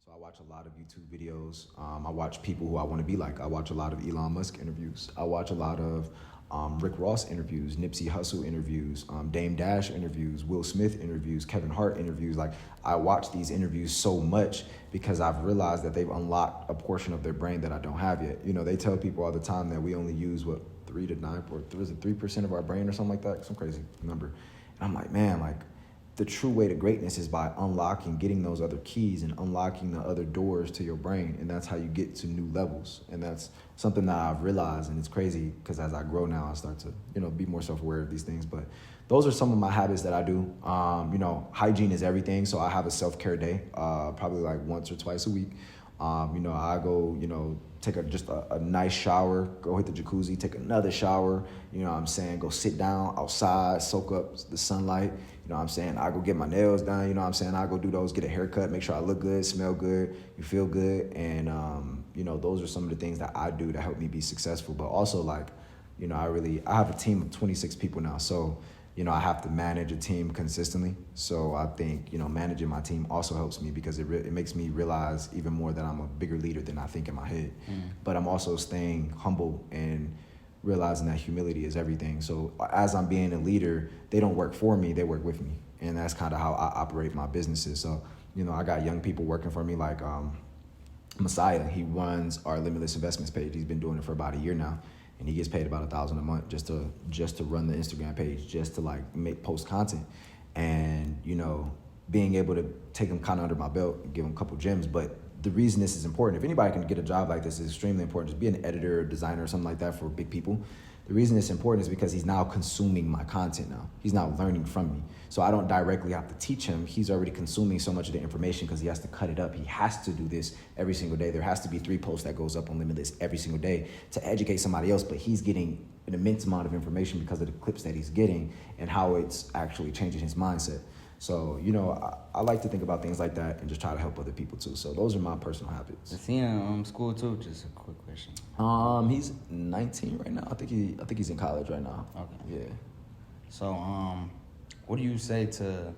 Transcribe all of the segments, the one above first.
So I watch a lot of YouTube videos. I watch people who I want to be like. I watch a lot of Elon Musk interviews. I watch a lot of Rick Ross interviews, Nipsey Hussle interviews, Dame Dash interviews, Will Smith interviews, Kevin Hart interviews. Like, I watch these interviews so much because I've realized that they've unlocked a portion of their brain that I don't have yet. You know, they tell people all the time that we only use 3 to 9, or was it 3% of our brain or something like that? Some crazy number. And I'm like, man, like, the true way to greatness is by unlocking, getting those other keys and unlocking the other doors to your brain. And that's how you get to new levels. And that's something that I've realized. And it's crazy because as I grow now, I start to, be more self-aware of these things. But those are some of my habits that I do. Hygiene is everything. So I have a self-care day, probably like once or twice a week. I go, take a nice shower, go hit the jacuzzi, take another shower, go sit down outside, soak up the sunlight, I go get my nails done, I go do those, get a haircut, make sure I look good, smell good, you feel good. And, those are some of the things that I do to help me be successful. But also, I have a team of 26 people now. So, I have to manage a team consistently. So I think, managing my team also helps me because it makes me realize even more that I'm a bigger leader than I think in my head. But I'm also staying humble and realizing that humility is everything. So as I'm being a leader, they don't work for me, they work with me. And that's kind of how I operate my businesses. So, I got young people working for me like Messiah. He runs our Limitless Investments page. He's been doing it for about a year now. And he gets paid about $1,000 a month just to run the Instagram page, just to post content. And, being able to take him kind of under my belt and give him a couple gems. But the reason this is important, if anybody can get a job like this, is extremely important. Just be an editor or designer or something like that for big people. The reason it's important is because he's now consuming my content now. He's now learning from me. So I don't directly have to teach him. He's already consuming so much of the information because he has to cut it up. He has to do this every single day. There has to be 3 posts that goes up on Limitless every single day to educate somebody else, but he's getting an immense amount of information because of the clips that he's getting and how it's actually changing his mindset. So, I like to think about things like that and just try to help other people too. So those are my personal habits. Is he in school too? Just a quick question. He's 19 right now. I think he's in college right now. Okay. Yeah. So, what do you say to,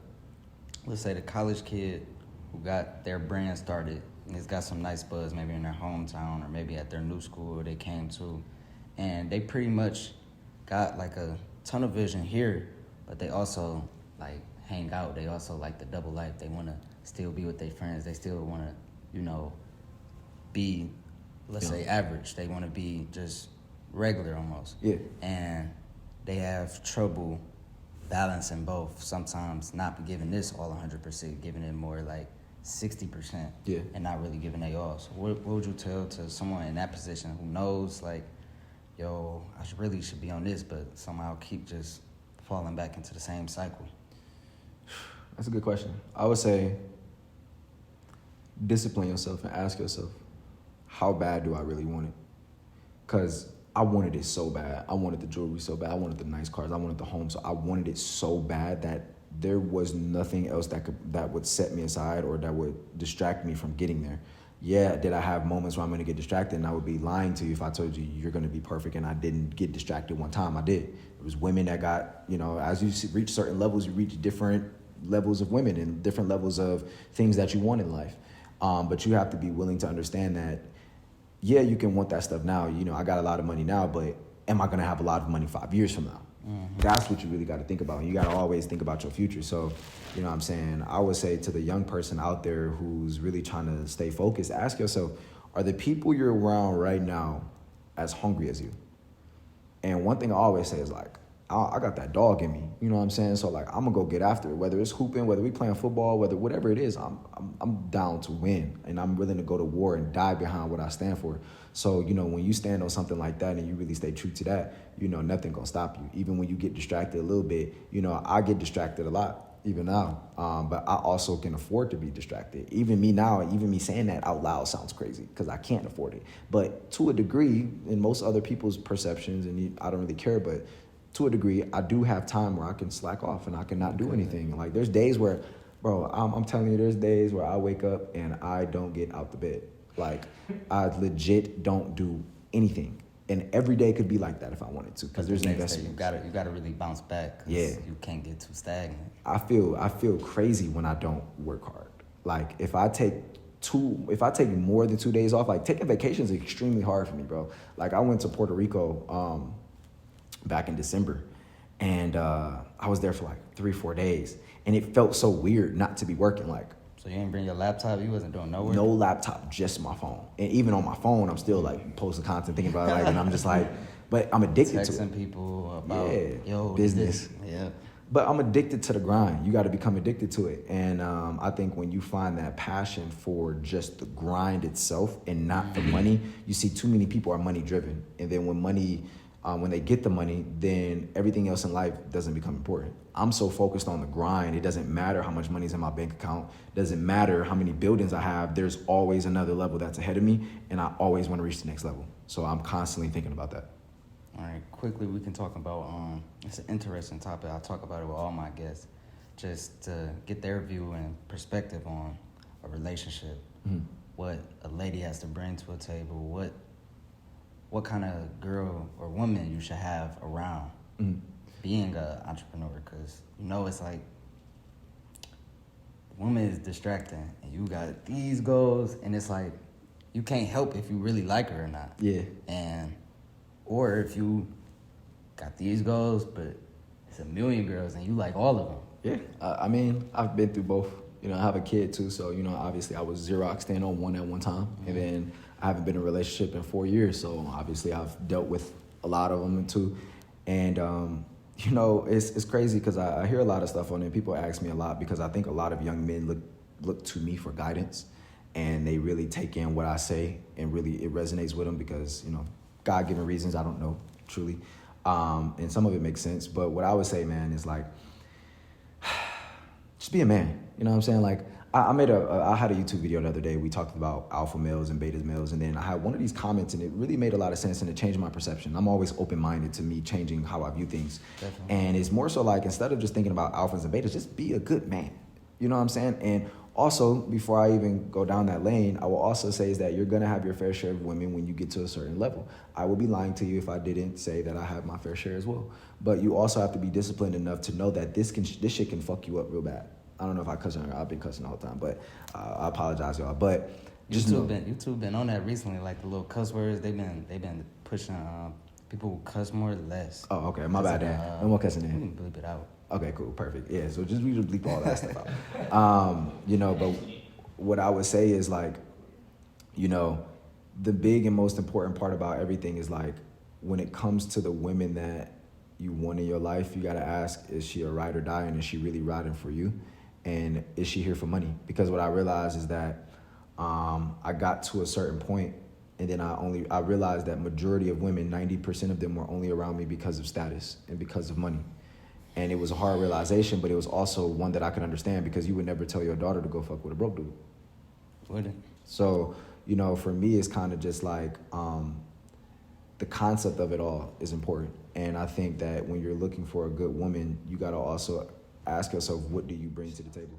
let's say, the college kid who got their brand started and it's got some nice buzz maybe in their hometown or maybe at their new school they came to, and they pretty much got like a ton of vision here, but they also hang out. They also like the double life. They want to still be with their friends. They still want to, be, let's say, average. They want to be just regular almost. Yeah. And they have trouble balancing both. Sometimes not giving this all 100%, giving it more like 60%. Yeah. And not really giving they all. So what would you tell to someone in that position who knows yo, I really should be on this, but somehow keep just falling back into the same cycle? That's a good question. I would say discipline yourself and ask yourself, how bad do I really want it? Because I wanted it so bad. I wanted the jewelry so bad. I wanted the nice cars. I wanted the home. So I wanted it so bad that there was nothing else that would set me aside or that would distract me from getting there. Yeah, did I have moments where I'm going to get distracted? And I would be lying to you if I told you you're going to be perfect and I didn't get distracted one time. I did. There was women that got, as you reach certain levels, you reach different levels of women and different levels of things that you want in life. But you have to be willing to understand that, yeah, you can want that stuff now. I got a lot of money now, but am I going to have a lot of money 5 years from now? Mm-hmm. That's what you really got to think about. You got to always think about your future. So, I would say to the young person out there who's really trying to stay focused, ask yourself, are the people you're around right now as hungry as you? And one thing I always say is I got that dog in me, So I'm gonna go get after it, whether it's hooping, whether we playing football, whatever it is, I'm down to win and I'm willing to go to war and die behind what I stand for. So, when you stand on something like that and you really stay true to that, nothing gonna stop you. Even when you get distracted a little bit, I get distracted a lot even now, but I also can afford to be distracted. Even me now, even me saying that out loud sounds crazy because I can't afford it. But to a degree, in most other people's perceptions, and I don't really care, but to a degree, I do have time where I can slack off and I can not do anything. There's days where, bro, I'm telling you, there's days where I wake up and I don't get out the bed. I legit don't do anything. And every day could be like that if I wanted to, because there's investment. You gotta really bounce back. Yeah, you can't get too stagnant. I feel crazy when I don't work hard. If I take if I take more than 2 days off, like taking vacation is extremely hard for me, bro. Like I went to Puerto Rico back in December, and I was there for like 3-4 days, and it felt so weird not to be working. Like, So you ain't bring your laptop? You wasn't doing no work? no laptop, just my phone. And even on my phone, I'm still like posting content, thinking about it, like, and I'm just like, but I'm addicted to it. Texting people about, business. Yeah. But I'm addicted to the grind. You got to become addicted to it. And I think when you find that passion for just the grind itself and not the money, you see too many people are money driven. And then when they get the money, then everything else in life doesn't become important. I'm so focused on the grind. It doesn't matter how much money's in my bank account. It doesn't matter how many buildings I have. There's always another level that's ahead of me, and I always want to reach the next level. So I'm constantly thinking about that. All right, quickly we can talk about, it's an interesting topic. I talk about it with all my guests, just to get their view and perspective on a relationship. Mm-hmm. What a lady has to bring to a table, what kind of girl or woman you should have around being an entrepreneur, because it's like woman is distracting and you got these goals, and it's like you can't help if you really like her or not. Yeah. Or if you got these goals, but it's a million girls and you like all of them. Yeah. I mean, I've been through both. I have a kid too, so, obviously I was Xeroxed in on one at one time. Mm-hmm. And then I haven't been in a relationship in 4 years, so obviously I've dealt with a lot of them too. And, it's crazy because I hear a lot of stuff on it. People ask me a lot because I think a lot of young men look to me for guidance, and they really take in what I say, and really it resonates with them because, God-given reasons, I don't know, truly. And some of it makes sense. But what I would say, man, is like, just be a man. You know what I'm saying? Like, I had a YouTube video the other day. We talked about alpha males and beta males. And then I had one of these comments, and it really made a lot of sense, and it changed my perception. I'm always open-minded to me changing how I view things. Definitely. And it's more so like, instead of just thinking about alphas and betas, just be a good man. You know what I'm saying? And also, before I even go down that lane, I will also say is that you're going to have your fair share of women when you get to a certain level. I would be lying to you if I didn't say that I have my fair share as well. But you also have to be disciplined enough to know that this shit can fuck you up real bad. I don't know if I cuss on her. I've been cussing all the time, but I apologize, y'all. But just you two been on that recently, like the little cuss words. They've been pushing people who cuss more or less. Oh, okay. My bad, Dan. No more cussing We in. can bleep it out. Okay, cool, perfect. Yeah, so we just bleep all that stuff out. But what I would say is like, the big and most important part about everything is like, when it comes to the women that you want in your life, you gotta ask, is she a ride or die, and is she really riding for you? And is she here for money? Because what I realized is that I got to a certain point, and then I realized that majority of women, 90% of them were only around me because of status and because of money. And it was a hard realization, but it was also one that I could understand, because you would never tell your daughter to go fuck with a broke dude. Wouldn't. So, for me, it's kind of just like the concept of it all is important. And I think that when you're looking for a good woman, you got to also ask yourself, what do you bring to the table?